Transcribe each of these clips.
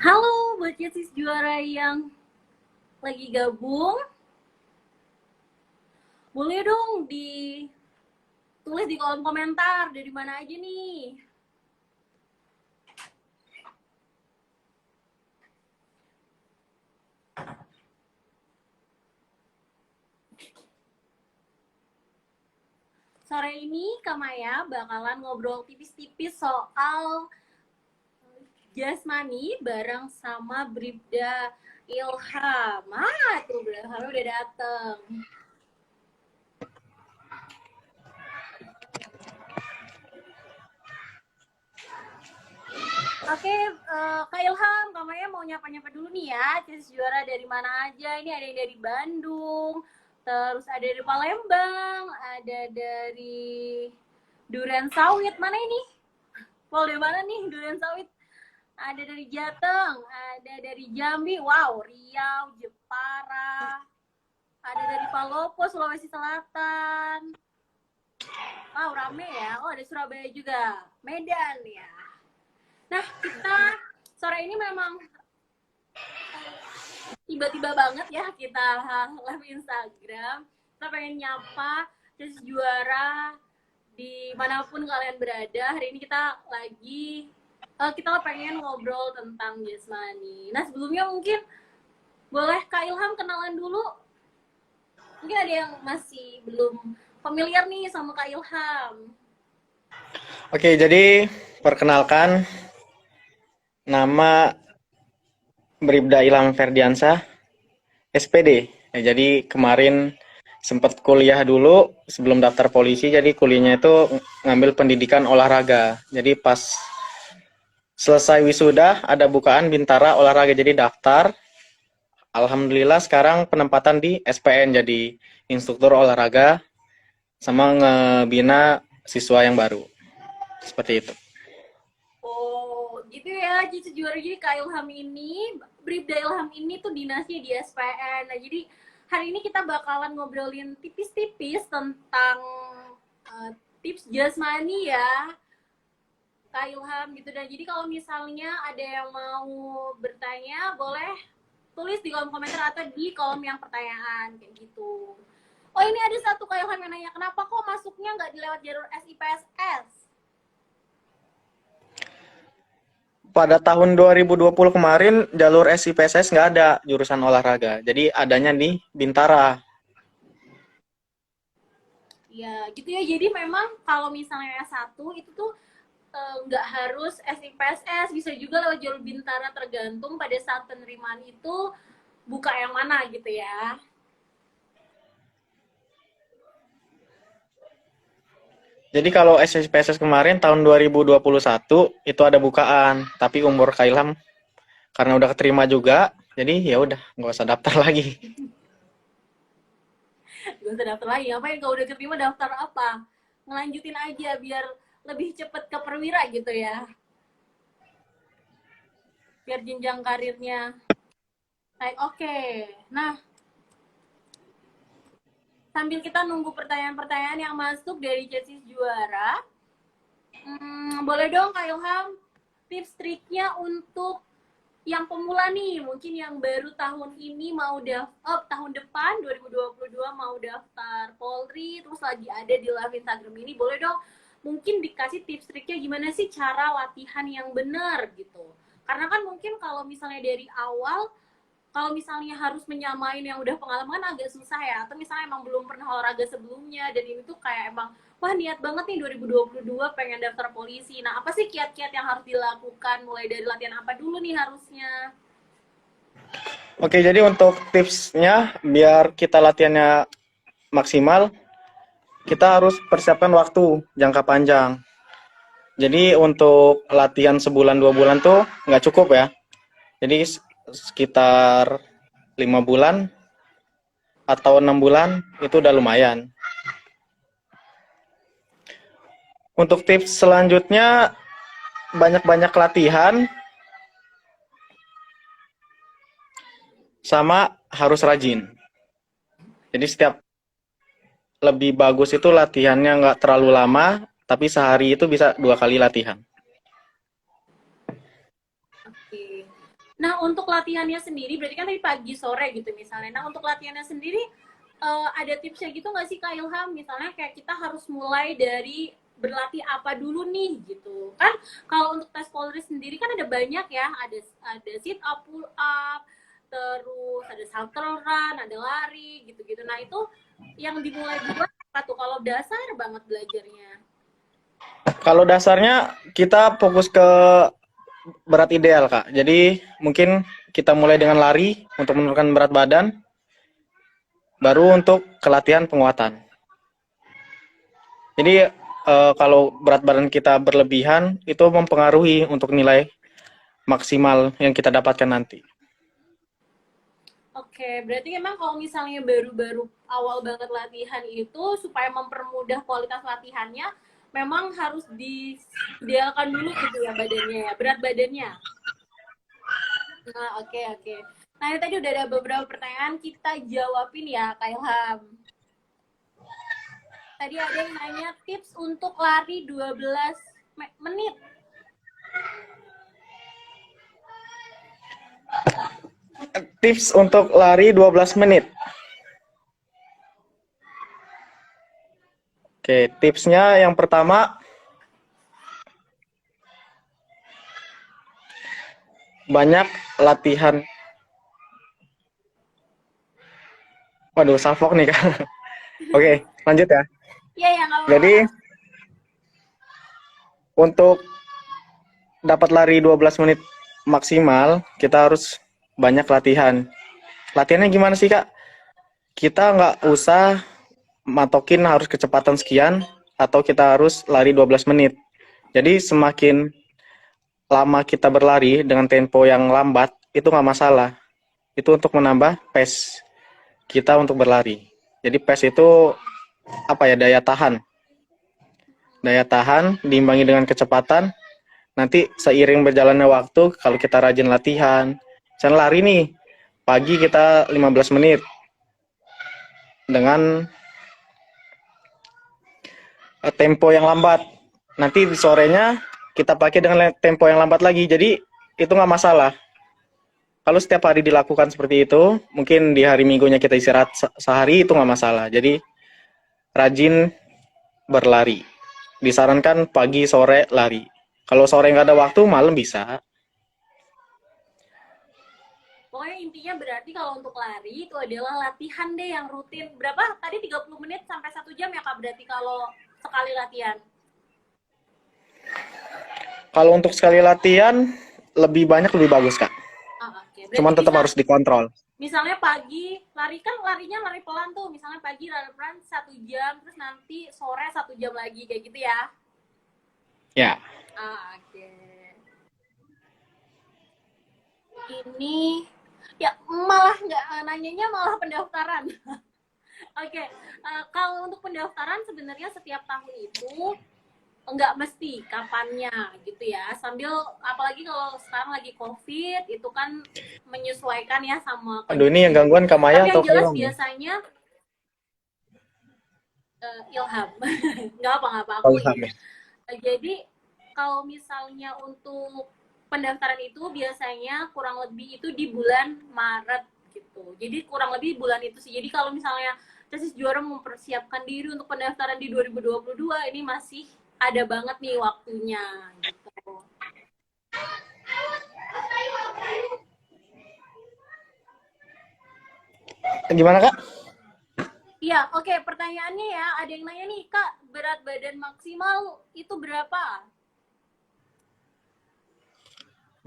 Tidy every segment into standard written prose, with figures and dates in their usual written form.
Halo buat sis juara yang lagi gabung, boleh dong ditulis di kolom komentar dari mana aja nih. Sore ini Kak Maya bakalan ngobrol tipis-tipis soal jasmani bareng sama Bribda Ilham. Tuh Bribda Ilham udah dateng. Oke, Kak Ilham, Kak Maya mau nyapa-nyapa dulu nih ya. Cis juara dari mana aja? Ini ada yang dari Bandung, terus ada dari Palembang, ada dari Duren Sawit. Mana ini? Polda mana nih Duren Sawit? Ada dari Jateng, ada dari Jambi, wow, Riau, Jepara, ada dari Palopo, Sulawesi Selatan. Wow, rame ya. Oh, ada Surabaya juga. Medan ya. Nah, kita sore ini memang tiba-tiba banget ya kita live Instagram. Kita pengen nyapa terus juara dimanapun kalian berada. Hari ini kita pengen ngobrol tentang jasmani. Nah sebelumnya mungkin boleh Kak Ilham kenalan dulu. Mungkin ada yang masih belum familiar nih sama Kak Ilham. Oke, jadi perkenalkan nama Bribda Ilham Ferdiansah, SPD. Jadi kemarin sempat kuliah dulu sebelum daftar polisi, jadi kuliahnya itu ngambil pendidikan olahraga. Jadi pas selesai wisuda ada bukaan Bintara olahraga, jadi daftar. Alhamdulillah sekarang penempatan di SPN jadi instruktur olahraga sama ngebina siswa yang baru. Seperti itu. Oh, gitu ya. Jadi sejujurnya jadi Kak Ilham ini, Bribda Ilham ini tuh dinasnya di SPN. Nah, jadi hari ini kita bakalan ngobrolin tipis-tipis tentang tips jasmani ya, Kak Ilham gitu. Dan jadi kalau misalnya ada yang mau bertanya, boleh tulis di kolom komentar atau di kolom yang pertanyaan kayak gitu. Oh ini ada satu Kak Ilham yang nanya, kenapa kok masuknya nggak dilewat jalur SIPSS? Pada tahun 2020 kemarin jalur SIPSS nggak ada jurusan olahraga, jadi adanya di Bintara. Ya gitu ya, jadi memang kalau misalnya S1 itu tuh nggak harus SIPSS, bisa juga lewat jalur Bintara, tergantung pada saat penerimaan itu buka yang mana gitu ya. Jadi kalau SIPSS kemarin tahun 2021 itu ada bukaan, tapi umur Kak Ilham karena udah keterima juga, jadi ya udah nggak usah daftar lagi. Gak usah daftar lagi, ngapain kalau udah keterima daftar apa? Ngelanjutin aja biar lebih cepet ke perwira gitu ya, biar jenjang karirnya naik. Oke, nah sambil kita nunggu pertanyaan-pertanyaan yang masuk dari Cis juara, boleh dong Kak Ilham tips triknya untuk yang pemula nih, mungkin yang baru tahun ini mau tahun depan 2022 mau daftar Polri, terus lagi ada di live Instagram ini, boleh dong mungkin dikasih tips triknya gimana sih cara latihan yang benar gitu. Karena kan mungkin kalau misalnya dari awal, kalau misalnya harus menyamain yang udah pengalaman agak susah ya, atau misalnya emang belum pernah olahraga sebelumnya dan ini tuh kayak emang wah niat banget nih 2022 pengen daftar polisi. Nah apa sih kiat-kiat yang harus dilakukan, mulai dari latihan apa dulu nih harusnya? Oke, jadi untuk tipsnya biar kita latihannya maksimal, kita harus persiapkan waktu jangka panjang. Jadi untuk latihan sebulan 2 bulan tuh nggak cukup ya. Jadi sekitar 5 bulan atau 6 bulan itu udah lumayan. Untuk tips selanjutnya banyak-banyak latihan sama harus rajin. Jadi setiap lebih bagus itu latihannya nggak terlalu lama, tapi sehari itu bisa 2 kali latihan. Oke. Nah, untuk latihannya sendiri, berarti kan tadi pagi, sore gitu misalnya. Nah, untuk latihannya sendiri, ada tipsnya gitu nggak sih Kak Ilham? Misalnya kayak kita harus mulai dari berlatih apa dulu nih gitu. Kan kalau untuk tes Polri sendiri kan ada banyak ya, ada sit up, pull up, terus ada shuttle run, ada lari gitu-gitu. Nah, itu yang dimulai duluan apa tuh kalau dasar banget belajarnya? Kalau dasarnya kita fokus ke berat ideal, Kak. Jadi mungkin kita mulai dengan lari untuk menurunkan berat badan, baru untuk kelatihan penguatan. Jadi kalau berat badan kita berlebihan, itu mempengaruhi untuk nilai maksimal yang kita dapatkan nanti. Oke, berarti memang kalau misalnya baru-baru awal banget latihan itu supaya mempermudah kualitas latihannya, memang harus diidealkan dulu gitu ya badannya ya, berat badannya. Nah, oke oke. Nah, ini tadi udah ada beberapa pertanyaan kita jawabin ya, Kak Ilham. Tadi ada yang nanya tips untuk lari 12 menit. Tips untuk lari 12 menit. Oke, tipsnya yang pertama, banyak latihan. Waduh, salfok nih, Kak. Oke, lanjut ya. Iya, ya, nggak apa-apa. Jadi, untuk dapat lari 12 menit maksimal, kita harus banyak latihan. Latihannya gimana sih, Kak? Kita nggak usah matokin harus kecepatan sekian, atau kita harus lari 12 menit. Jadi, semakin lama kita berlari dengan tempo yang lambat, itu nggak masalah. Itu untuk menambah pace kita untuk berlari. Jadi pace itu apa ya, daya tahan. Daya tahan diimbangi dengan kecepatan. Nanti seiring berjalannya waktu, kalau kita rajin latihan, misalnya lari nih, pagi kita 15 menit dengan tempo yang lambat. Nanti di sorenya kita pakai dengan tempo yang lambat lagi. Jadi itu nggak masalah. Kalau setiap hari dilakukan seperti itu, mungkin di hari Minggunya kita istirahat sehari, itu nggak masalah. Jadi rajin berlari. Disarankan pagi, sore lari. Kalau sore nggak ada waktu, malam bisa. Pokoknya intinya berarti kalau untuk lari itu adalah latihan deh yang rutin. Berapa? Tadi 30 menit sampai 1 jam ya Kak berarti kalau sekali latihan. Kalau untuk sekali latihan, lebih banyak lebih bagus, Kak. Oke. Cuman Berarti tetap harus dikontrol. misalnya pagi lari kan larinya lari pelan tuh. Misalnya pagi lari pelan 1 jam, terus nanti sore 1 jam lagi kayak gitu ya. Ya. Oke. Ini ya malah nggak nanyanya malah pendaftaran. Oke, kalau untuk pendaftaran sebenarnya setiap tahun itu nggak mesti kapannya gitu ya. Sambil apalagi kalau sekarang lagi COVID itu kan menyesuaikan ya sama Aduh, ini yang kondisi. gangguan Kak Maya Tapi atau yang jelas Ilham? biasanya Ilham. Nggak apa Oh, aku Ilham ini. ya. Jadi kalau misalnya untuk pendaftaran itu biasanya kurang lebih itu di bulan Maret gitu. Jadi kurang lebih bulan itu sih. Jadi kalau misalnya tesis juara mempersiapkan diri untuk pendaftaran di 2022 ini masih ada banget nih waktunya gitu. Gimana, Kak? Iya, oke. Pertanyaannya ya, ada yang nanya nih, Kak, berat badan maksimal itu berapa?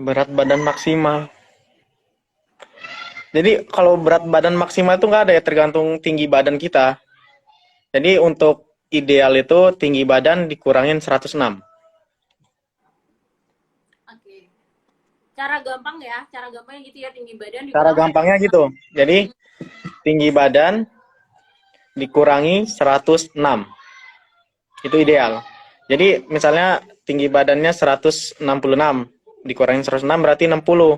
Berat badan maksimal. Jadi kalau berat badan maksimal itu nggak ada ya, tergantung tinggi badan kita. Jadi untuk ideal itu tinggi badan dikurangin 106. Oke. Cara gampang ya, cara gampangnya gitu ya, tinggi badan Cara dikurang. gampangnya gitu. Jadi tinggi badan dikurangi 106. Itu ideal. Jadi misalnya tinggi badannya 166, dikurangin 106 berarti 60.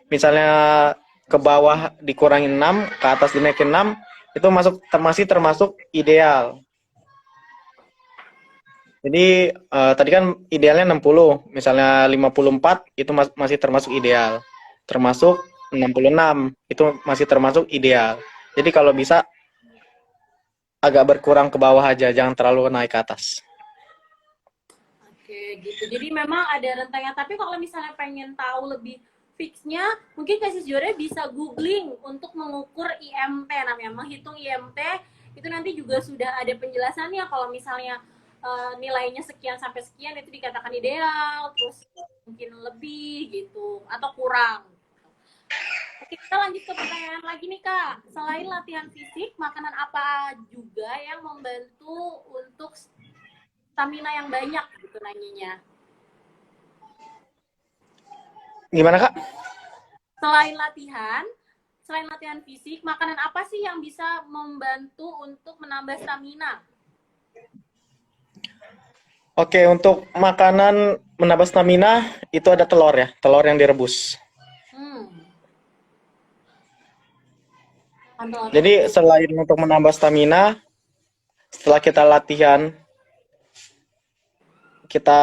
Misalnya ke bawah dikurangin 6, ke atas dinaikin 6, itu masih termasuk ideal. Jadi tadi kan idealnya 60, misalnya 54 itu masih termasuk ideal. termasuk 66. Itu masih termasuk ideal. Jadi kalau bisa agak berkurang ke bawah aja, jangan terlalu naik ke atas. Oke, gitu. Jadi memang ada rentangnya. Tapi kalau misalnya pengen tahu lebih fixnya, mungkin Casey juara bisa googling untuk mengukur IMT, namanya menghitung IMT. Itu nanti juga sudah ada penjelasannya. Kalau misalnya nilainya sekian sampai sekian itu dikatakan ideal, terus mungkin lebih gitu atau kurang. Oke, kita lanjut ke pertanyaan lagi nih Kak. Selain latihan fisik, makanan apa juga yang membantu untuk stamina yang banyak gitu nanyanya? Gimana Kak? Selain latihan, selain latihan fisik, makanan apa sih yang bisa membantu untuk menambah stamina? Oke, untuk makanan menambah stamina itu ada telur ya, telur yang direbus. Hmm, telur Jadi rebus. selain untuk menambah stamina, setelah kita latihan, kita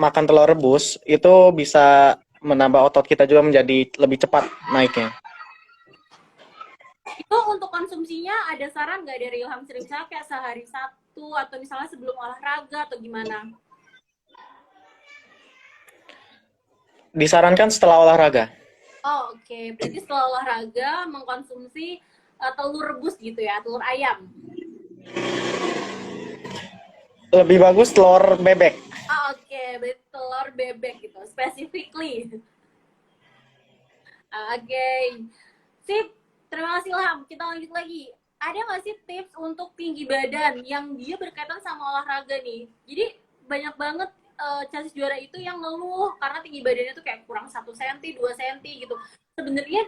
makan telur rebus, itu bisa menambah otot kita juga menjadi lebih cepat naiknya. Itu untuk konsumsinya ada saran nggak dari Ilham Sri? Misalnya kayak sehari satu atau misalnya sebelum olahraga atau gimana? Disarankan setelah olahraga. Oh, oke. Berarti setelah olahraga mengkonsumsi telur rebus gitu ya, telur ayam. Lebih bagus telur bebek. Oh, oke. Berarti telur bebek gitu, specifically. Oke. Sip. Terima kasih Ilham. Kita lanjut lagi. Ada nggak sih tips untuk tinggi badan yang dia berkaitan sama olahraga nih? Jadi banyak banget chassis juara itu yang ngeluh karena tinggi badannya tuh kayak kurang 1 cm, 2 cm gitu. Sebenarnya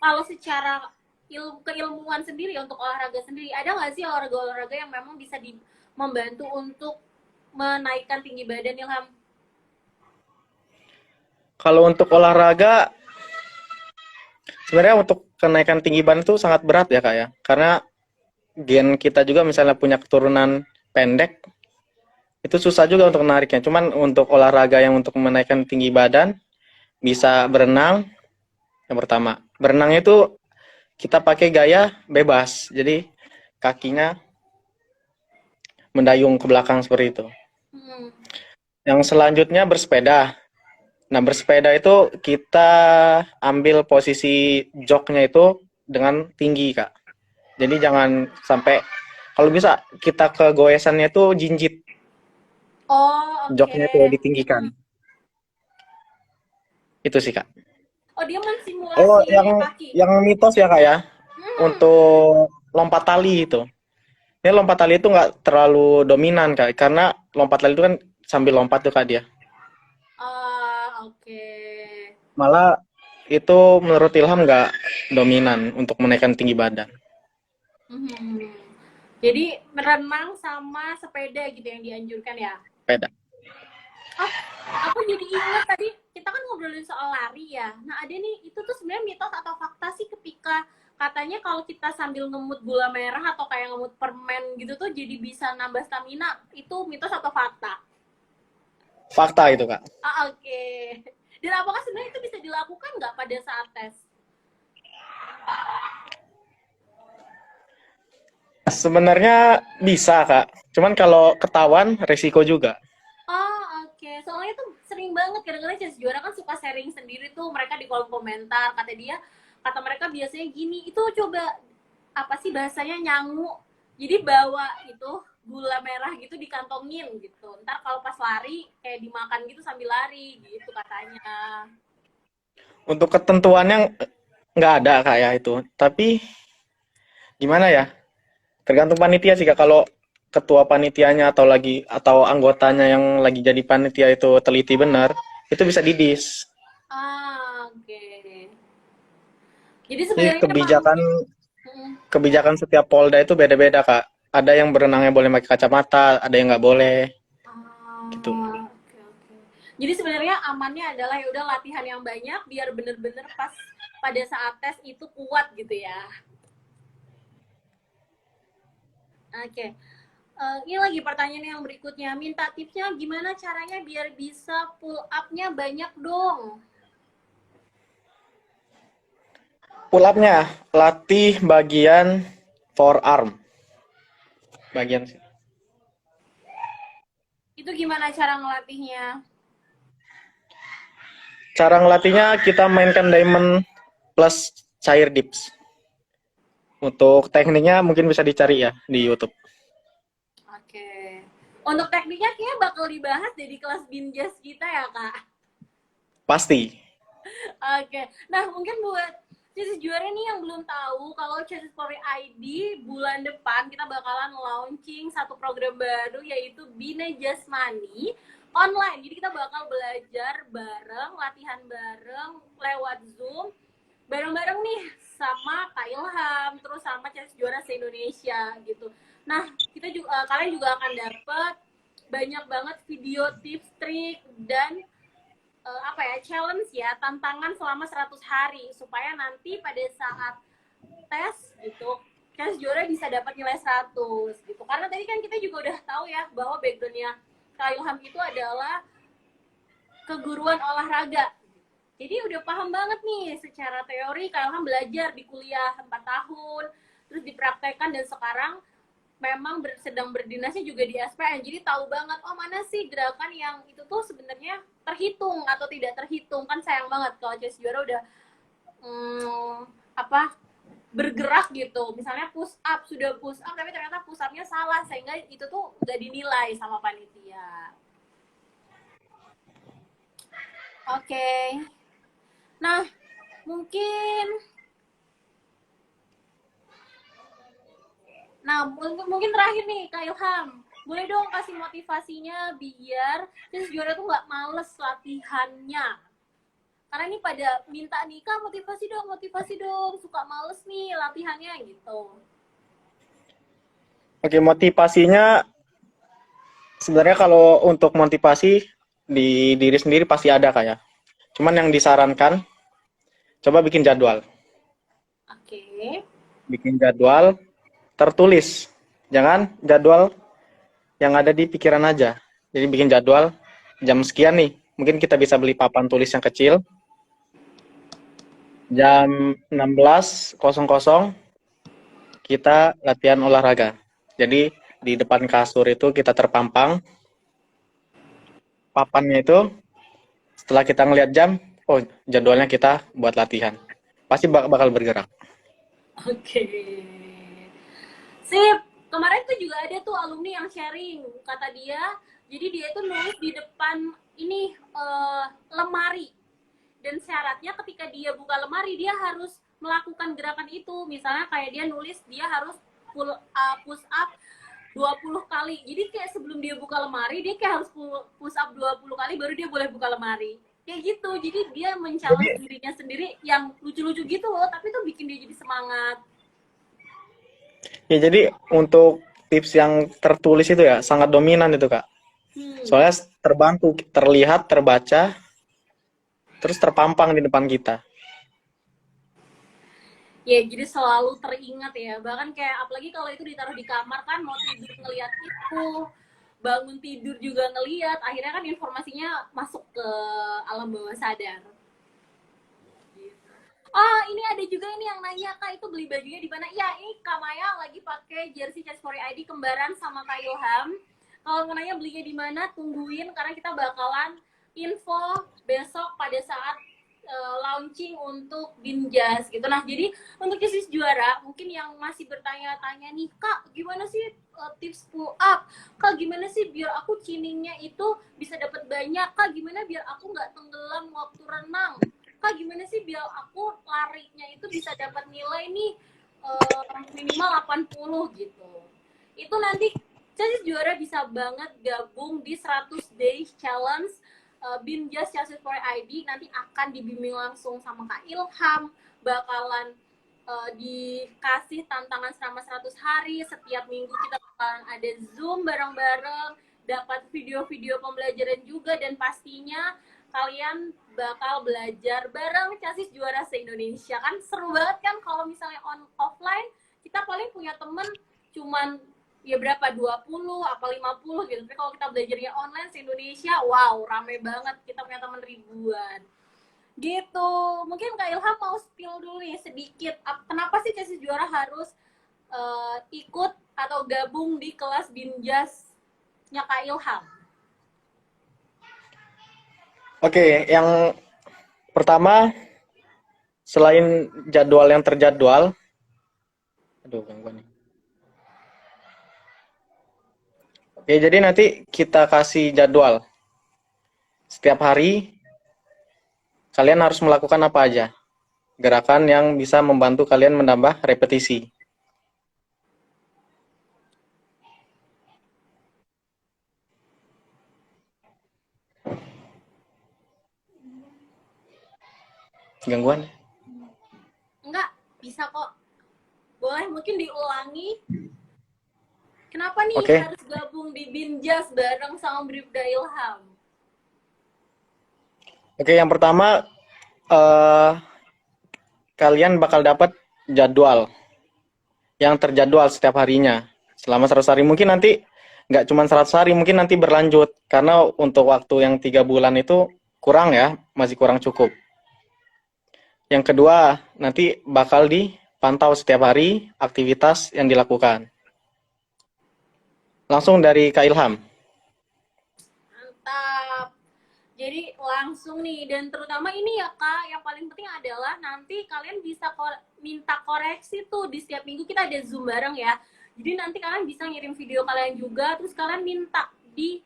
kalau secara keilmuan sendiri untuk olahraga sendiri, ada nggak sih olahraga-olahraga yang memang bisa membantu untuk menaikkan tinggi badan, Ilham? Kalau untuk olahraga, sebenarnya untuk kenaikan tinggi badan itu sangat berat ya Kak ya. Karena gen kita juga misalnya punya keturunan pendek, itu susah juga untuk menariknya. Cuman untuk olahraga yang untuk menaikkan tinggi badan, bisa berenang yang pertama. Berenangnya itu kita pakai gaya bebas. Jadi kakinya mendayung ke belakang seperti itu. Hmm. Yang selanjutnya bersepeda. Nah, bersepeda itu kita ambil posisi joknya itu dengan tinggi, Kak. Jadi jangan sampai, kalau bisa kita kegoesannya itu jinjit, Oh, oke. joknya itu ditinggikan. Hmm. Itu sih, Kak. Oh, dia Oh, mensimulasi kaki. yang mitos ya, Kak ya, Hmm. untuk lompat tali itu. Ini lompat tali itu nggak terlalu dominan, Kak, karena lompat tali itu kan sambil lompat tuh, Kak, dia. Oke. Malah itu menurut Ilham nggak dominan untuk menaikkan tinggi badan. Mhm. Jadi merenang sama sepeda gitu yang dianjurkan ya? Sepeda. Oh, aku jadi ingat tadi kita kan ngobrolin soal lari ya. Nah, ada nih, itu tuh sebenarnya mitos atau fakta sih ketika katanya kalau kita sambil ngemut gula merah atau kayak ngemut permen gitu tuh jadi bisa nambah stamina. Itu mitos atau fakta? Fakta itu, Kak. Oke. Dan apakah sebenarnya itu bisa dilakukan nggak pada saat tes? Sebenarnya bisa, Kak. Cuman kalau ketahuan resiko juga. Oh, oke. Soalnya tuh sering banget kadang-kadang Chess Juara kan suka sharing sendiri tuh mereka di kolom komentar. Kata mereka biasanya gini, itu coba apa sih bahasanya nyangu. Jadi bawa itu gula merah gitu dikantongin gitu. Ntar kalau pas lari kayak dimakan gitu sambil lari gitu katanya. Untuk ketentuannya nggak ada, Kak ya itu. Tapi gimana ya? Tergantung panitia sih, Kak. Kalau ketua panitianya atau anggotanya yang lagi jadi panitia itu teliti benar, itu bisa didis. Oke. Okay. Jadi Jadi sebenarnya emang kebijakan mm, kebijakan setiap Polda itu beda-beda, Kak. Ada yang berenangnya boleh pakai kacamata, ada yang nggak boleh, gitu. oke, oke. Jadi sebenarnya amannya adalah ya udah latihan yang banyak biar bener-bener pas pada saat tes itu kuat gitu ya. Oke. Ini lagi pertanyaan yang berikutnya. Minta tipsnya gimana caranya biar bisa pull up-nya banyak dong. Pull up-nya latih bagian forearm. Bagian Itu gimana cara ngelatihnya? cara ngelatihnya kita mainkan diamond plus cair dips. Untuk tekniknya mungkin bisa dicari ya di YouTube. Oke. Untuk tekniknya kayaknya bakal dibahas di kelas binjas kita ya, Kak. Pasti. Oke. Nah, mungkin buat Chassis Juara nih yang belum tahu, kalau Chassis Story ID bulan depan kita bakalan launching satu program baru yaitu Bina Jasmani online. Jadi kita bakal belajar bareng, latihan bareng lewat Zoom, bareng-bareng nih sama Kak Ilham, terus sama Chassis Juara se-Indonesia gitu. Nah, kita juga kalian juga akan dapat banyak banget video tips, trik dan challenge ya, tantangan selama 100 hari supaya nanti pada saat tes gitu tes juara bisa dapat nilai 100 gitu. Karena tadi kan kita juga udah tahu ya bahwa backgroundnya Kak Ilham itu adalah keguruan olahraga. Jadi udah paham banget nih secara teori. Kak Ilham belajar di kuliah 4 tahun, terus dipraktekkan dan sekarang memang sedang berdinasnya juga di SPN, jadi tahu banget oh mana sih gerakan yang itu tuh sebenarnya terhitung atau tidak terhitung. Kan sayang banget kalau Chess Juara udah bergerak gitu, misalnya push up sudah push up tapi ternyata push upnya salah sehingga itu tuh udah dinilai sama panitia. Oke. Nah, mungkin mungkin terakhir nih Kak Ilham, boleh dong kasih motivasinya biar Chess Juara tuh nggak males latihannya. Karena ini pada minta nih, Kak motivasi dong, suka males nih latihannya gitu. Oke, motivasinya sebenarnya kalau untuk motivasi di diri sendiri pasti ada kayak. Cuman yang disarankan coba bikin jadwal. Oke. Bikin jadwal tertulis. Jangan jadwal yang ada di pikiran aja. Jadi bikin jadwal jam sekian nih. Mungkin kita bisa beli papan tulis yang kecil. Jam 16.00 kita latihan olahraga. Jadi di depan kasur itu kita terpampang. Papannya itu setelah kita ngelihat jam, oh jadwalnya kita buat latihan. Pasti bakal bergerak. Oke. Sip. Kemarin tuh juga ada tuh alumni yang sharing. Kata dia, jadi dia tuh nulis di depan ini lemari. Dan syaratnya ketika dia buka lemari, dia harus melakukan gerakan itu. Misalnya kayak dia nulis, dia harus push up 20 kali. Jadi kayak sebelum dia buka lemari, dia kayak harus push up 20 kali, baru dia boleh buka lemari. Kayak gitu. Jadi dia men-challenge dirinya sendiri yang lucu-lucu gitu loh, tapi tuh bikin dia jadi semangat. Ya jadi untuk tips yang tertulis itu ya sangat dominan itu Kak. Soalnya terbantu, terlihat, terbaca, terus terpampang di depan kita. Ya jadi selalu teringat ya, bahkan kayak apalagi kalau itu ditaruh di kamar kan, mau tidur ngeliat itu, bangun tidur juga ngeliat, akhirnya kan informasinya masuk ke alam bawah sadar. Oh, ini ada juga ini yang nanya, Kak, itu beli bajunya di mana? Ya, ini Kak Maya lagi pakai jersey Chesspory ID kembaran sama Kak Ilham. Kalau mau nanya belinya di mana, tungguin karena kita bakalan info besok pada saat launching untuk Binjas gitu. Nah, jadi untuk Chess Juara, mungkin yang masih bertanya-tanya nih, Kak, gimana sih tips pull up? Kak, gimana sih biar aku chinningnya itu bisa dapat banyak? Kak, gimana biar aku nggak tenggelam waktu renang? Kak, gimana sih biar aku larinya itu bisa dapat nilai nih minimal 80 gitu. Itu nanti Chassis Juara bisa banget gabung di 100 Days Challenge Binjas Chassis for ID. Nanti akan dibimbing langsung sama Kak Ilham, bakalan dikasih tantangan selama 100 hari. Setiap minggu kita bakalan ada Zoom bareng-bareng, dapat video-video pembelajaran juga, dan pastinya kalian bakal belajar bareng Chassis Juara se-Indonesia. Kan seru banget kan kalau misalnya offline kita paling punya temen cuman ya berapa, 20 apa 50 gitu. Tapi kalau kita belajarnya online se-Indonesia, wow, rame banget. Kita punya temen ribuan. Gitu. Mungkin Kak Ilham mau spill dulu nih sedikit. Kenapa sih Chelsea Juara harus ikut atau gabung di kelas Binjas-nya Kak Ilham? Oke, yang pertama selain jadwal yang terjadwal, aduh gangguan nih. Oke, jadi nanti kita kasih jadwal. Setiap hari kalian harus melakukan apa aja. Gerakan yang bisa membantu kalian menambah repetisi. Gangguan? Enggak, bisa kok. Boleh mungkin diulangi. Kenapa nih Oke. harus gabung di Binjas bareng sama Bribda Ilham? Oke, yang pertama kalian bakal dapat jadwal yang terjadwal setiap harinya selama 100 hari. Mungkin nanti nggak cuma 100 hari, mungkin nanti berlanjut karena untuk waktu yang 3 bulan itu kurang ya, masih kurang cukup. Yang kedua, nanti bakal dipantau setiap hari aktivitas yang dilakukan. Langsung dari Kak Ilham. Mantap. Jadi langsung nih, dan terutama ini ya Kak, yang paling penting adalah nanti kalian bisa minta koreksi tuh di setiap minggu kita ada Zoom bareng ya. Jadi nanti kalian bisa ngirim video kalian juga, terus kalian minta di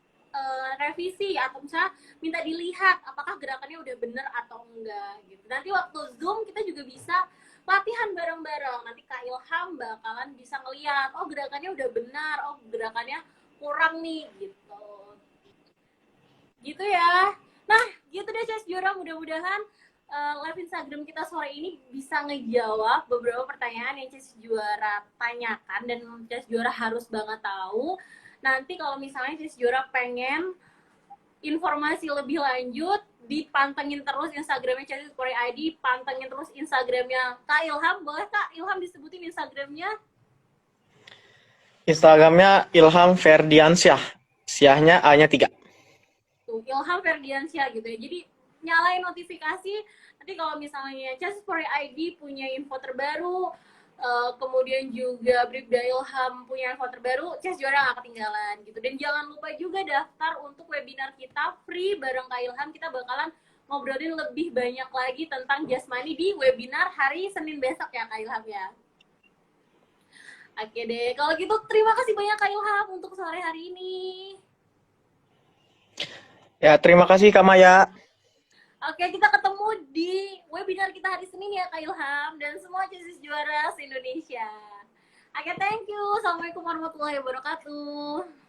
revisi atau misalnya minta dilihat apakah gerakannya udah bener atau enggak gitu. Nanti waktu Zoom kita juga bisa latihan bareng-bareng. Nanti Kak Ilham bakalan bisa ngeliat, oh gerakannya udah benar, oh gerakannya kurang nih gitu. Gitu ya. Nah, gitu deh Ces Juara, mudah-mudahan live Instagram kita sore ini bisa ngejawab beberapa pertanyaan yang Ces Juara tanyakan dan Ces Juara harus banget tahu. Nanti kalau misalnya Ces Juara pengen informasi lebih lanjut, dipantengin terus Instagramnya Ces Juara ID, pantengin terus Instagramnya Kak Ilham. Boleh Kak Ilham disebutin Instagramnya? Instagramnya Ilham Ferdiansyah. Syahnya A-nya 3. Tuh, Ilham Ferdiansyah gitu ya. Jadi nyalain notifikasi, nanti kalau misalnya Chess for ID punya info terbaru, kemudian juga Bribda Ilham punya info terbaru, Chess Juara gak ketinggalan gitu. Dan jangan lupa juga daftar untuk webinar kita free bareng Kak Ilham. Kita bakalan ngobrolin lebih banyak lagi tentang jasmani di webinar hari Senin besok ya Kak Ilham ya. Oke deh, kalau gitu terima kasih banyak Kak Ilham untuk sore hari ini. Ya, terima kasih Kak Maya. Oke, kita ketemu di webinar kita hari Senin ya Kak Ilham dan semua Chess Juara se-Indonesia. Oke, thank you. Assalamualaikum warahmatullahi wabarakatuh.